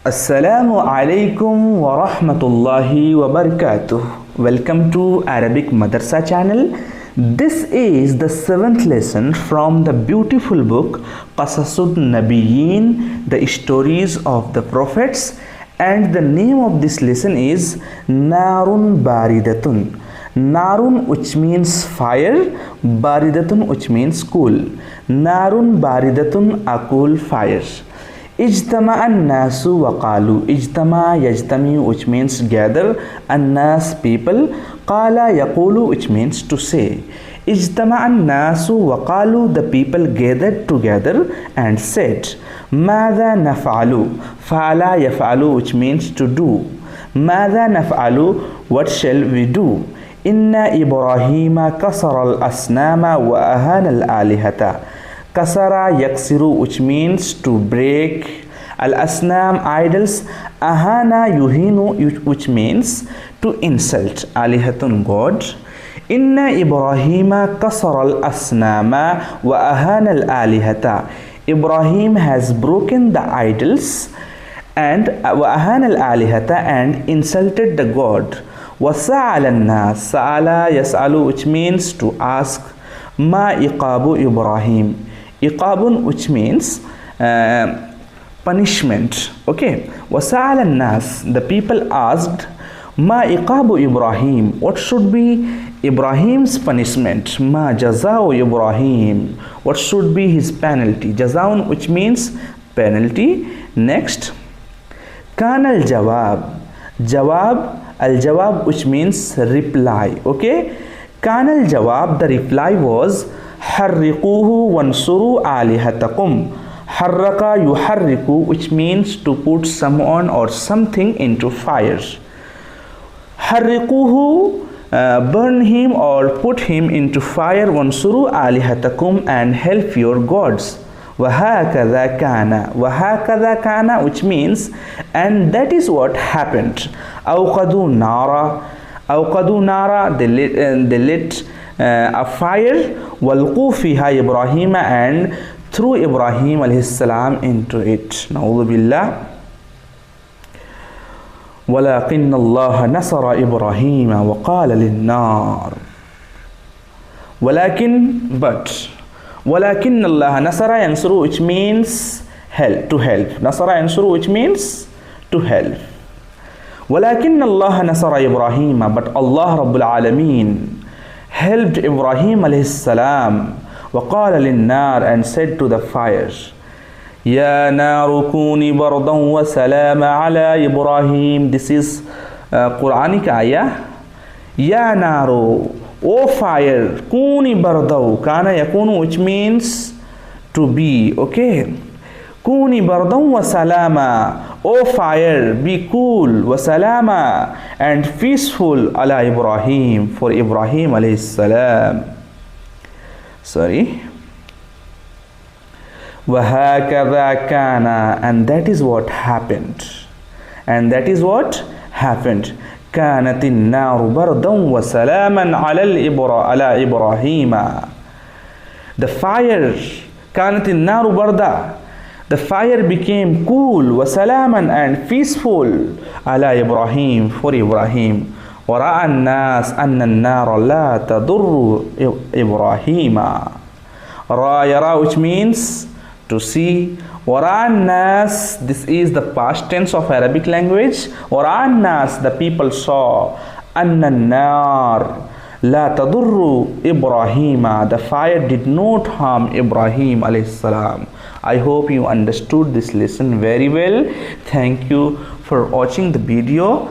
Assalamu alaikum wa rahmatullahi wa barakatuh. Welcome to Arabic Madrasa channel. This is the 7th lesson from the beautiful book Qasas Nabiyyin, the stories of the prophets, and the name of this lesson is Nārun Bāridatun. Nārun, which means fire, Baridatun, which means cool. Nārun Bāridatun, a cool fire. Ijtama an-nasu wa qalu. Ijtama yajtami, which means gather, an-nas, people, qala yaqulu, which means to say. Ijtama an-nasu wa qalu, the people gathered together and said. Madha naf'alu. Fa'ala yaf'alu, which means to do. Madha naf'alu, what shall we do? Inna Ibrahima kasara al-asnama wa ahana al-alihata. Kasara yaksiru, which means to break. Al-asnam, idols. Ahana yuhinu, which means to insult. Alihatun, God. Inna Ibrahima kasara al-asnama wa ahana al-alihata. Ibrahim has broken the idols and wa ahana al-alihata and insulted the God. Wa sa'ala an-nas. Sa'ala yas'alu, which means to ask. Ma iqabu Ibrahim. Iqabun, which means punishment. Okay. Wasa'ala an-nas, the people asked, Ma iqabu Ibrahim, what should be Ibrahim's punishment? Ma jaza'u Ibrahim, what should be his penalty? Jazaun, which means penalty. Next, Kana al-jawab. Jawab, al-jawab, which means reply. Okay. Kana al-jawab, the reply was harriquhu wansuru alihatakum. Harraka yuharriku, which means to put someone or something into fire. Harriquhu, burn him or put him into fire. Wansuru alihatakum, and help your gods. Wahakadha kana. Wahakadha kana, which means and that is what happened. Awqadu nara. Awqadu nara, they lit a fire. Walqu fiha Ibrahim, and threw Ibrahim alayhi salam into it. Na'udhu billah. ولكن الله نصر إبراهيم وقال للنار. ولكن, but ولكن الله نصر ينصر, which means help, to help. نصر ينصر, which means to help. ولكن الله نصر إبراهيم, but Allah Rabbul Alameen helped Ibrahim alayhi salam. وقال للنار, and said to the fire, Ya Nāru kuni bardan wa salama ala Ibrahim. This is Quranic ayah. Ya Nāru, O fire, kuni bardaw. Kana yakunu, which means to be. Okay. Kuni bardan wa salama. O fire, be cool. Wa salama, and peaceful. Ala Ibrahim, for Ibrahim alayhi salam. Sorry. وَهَكَذَا كَانَ, and that is what happened. And that is what happened. كَانَتِ النَّارُ بَرْدًا وَسَلَامًا عَلَى إِبْرَاهِيمَ. The fire, كَانَتِ النَّارُ بَرْدًا, the fire became cool, وَسَلَامًا, and peaceful, عَلَى Ibrahim, for Ibrahim. وَرَأَى النَّاسِ أَنَّ النَّارَ لَا تَضُرُّ إِبْرَاهِيمَ. Ra, yara, which means to see. Waran nas, this is the past tense of Arabic language. Waran nas, the people saw. Anna nar la tadurru Ibrahima, the fire did not harm Ibrahim alayhi salam. I hope you understood this lesson very well. Thank you for watching the video.